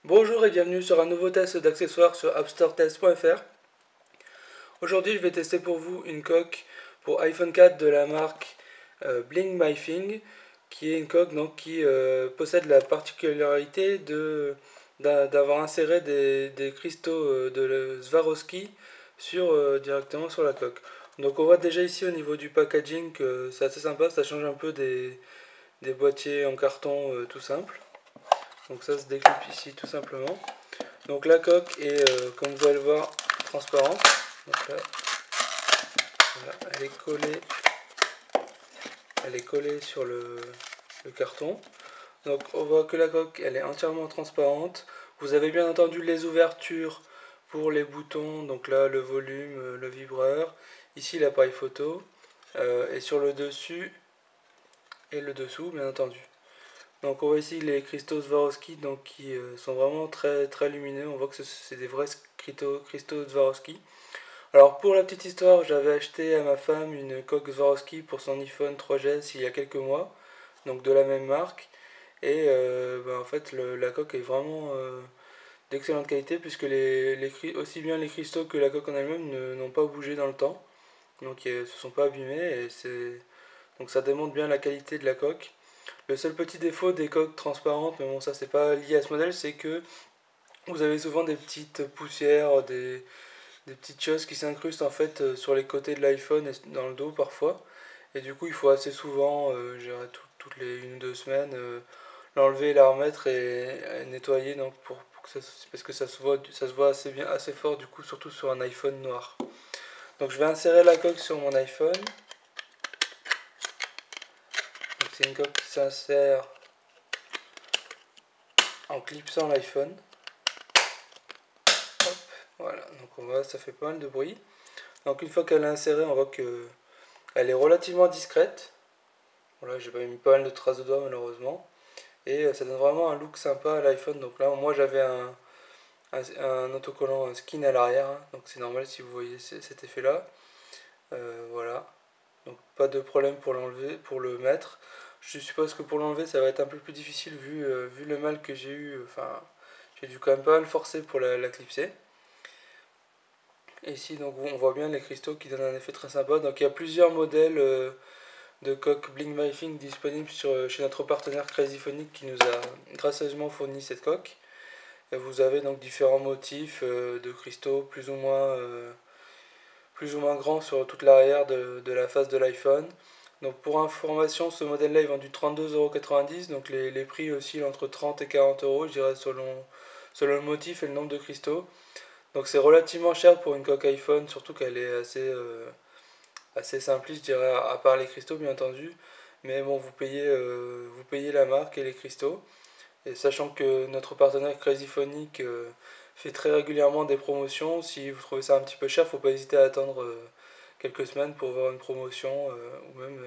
Bonjour et bienvenue sur un nouveau test d'accessoires sur appstoretest.fr. Aujourd'hui je vais tester pour vous une coque pour iPhone 4 de la marque Bling My Thing, qui est une coque donc, qui possède la particularité d'avoir inséré des cristaux de Swarovski directement sur la coque. Donc on voit déjà ici au niveau du packaging que c'est assez sympa, ça change un peu des boîtiers en carton tout simple. Donc ça se découpe ici tout simplement. Donc la coque est, comme vous pouvez le voir, transparente. Donc là, voilà, elle est collée sur le carton. Donc on voit que la coque elle est entièrement transparente. Vous avez bien entendu les ouvertures pour les boutons. Donc là le volume, le vibreur. Ici l'appareil photo. Et sur le dessus et le dessous bien entendu. Donc on voit ici les cristaux Swarovski donc, qui sont vraiment très lumineux. On voit que c'est des vrais cristaux Swarovski. Alors pour la petite histoire, j'avais acheté à ma femme une coque Swarovski pour son iPhone 3GS il y a quelques mois, donc de la même marque. Et en fait la coque est vraiment d'excellente qualité puisque aussi bien les cristaux que la coque en elle-même n'ont pas bougé dans le temps. Donc ils ne se sont pas abîmés donc ça démontre bien la qualité de la coque. Le seul petit défaut des coques transparentes, mais bon ça c'est pas lié à ce modèle, c'est que vous avez souvent des petites poussières, des petites choses qui s'incrustent en fait sur les côtés de l'iPhone et dans le dos parfois. Et du coup il faut assez souvent, toutes les 1 ou 2 semaines, l'enlever et la remettre et nettoyer donc pour que parce que ça se voit assez bien, assez fort du coup surtout sur un iPhone noir. Donc je vais insérer la coque sur mon iPhone. C'est une coque qui s'insère en clipsant l'iPhone. Voilà, donc on voit ça fait pas mal de bruit. Donc une fois qu'elle est insérée, on voit que elle est relativement discrète. Voilà, j'ai mis pas mal de traces de doigts malheureusement. Et ça donne vraiment un look sympa à l'iPhone. Donc là, moi j'avais un autocollant un skin à l'arrière. Hein, donc c'est normal si vous voyez cet effet là. Voilà. Donc pas de problème pour l'enlever, pour le mettre. Je suppose que pour l'enlever ça va être un peu plus difficile vu le mal que j'ai eu. Enfin, j'ai dû quand même pas mal forcer pour la clipser. Et ici donc on voit bien les cristaux qui donnent un effet très sympa. Donc il y a plusieurs modèles de coque Bling My Thing disponibles chez notre partenaire Crazyphonic qui nous a gracieusement fourni cette coque. Et vous avez donc différents motifs de cristaux plus ou moins grands sur toute l'arrière de la face de l'iPhone. Donc pour information, ce modèle-là est vendu 32,90 €. Donc les prix oscillent entre 30 et 40 € je dirais selon le motif et le nombre de cristaux. Donc c'est relativement cher pour une coque iPhone, surtout qu'elle est assez simpliste, je dirais, à part les cristaux bien entendu. Mais bon, vous payez la marque et les cristaux. Et sachant que notre partenaire Crazyphonic fait très régulièrement des promotions, si vous trouvez ça un petit peu cher, faut pas hésiter à attendre quelques semaines pour voir une promotion. Ou même,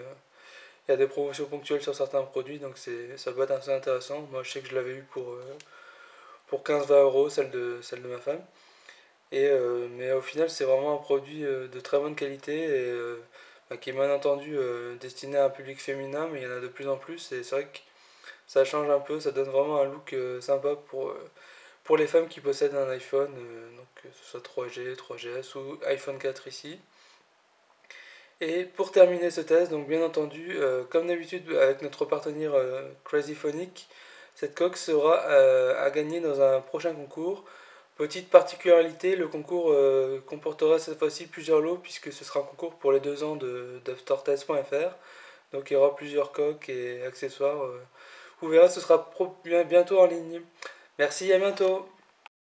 il y a des promotions ponctuelles sur certains produits, donc ça peut être assez intéressant. Moi, je sais que je l'avais eu pour 15-20 € celle de ma femme. Mais au final, c'est vraiment un produit de très bonne qualité et qui est bien entendu destiné à un public féminin, mais il y en a de plus en plus. Et c'est vrai que ça change un peu, ça donne vraiment un look sympa pour les femmes qui possèdent un iPhone, donc que ce soit 3G, 3GS ou iPhone 4 ici. Et pour terminer ce test, donc bien entendu, comme d'habitude avec notre partenaire Crazyphonic, cette coque sera à gagner dans un prochain concours. Petite particularité, le concours comportera cette fois-ci plusieurs lots puisque ce sera un concours pour les 2 ans d'AppStoreTest.fr. Donc il y aura plusieurs coques et accessoires. Vous verrez, ce sera bientôt en ligne. Merci, à bientôt.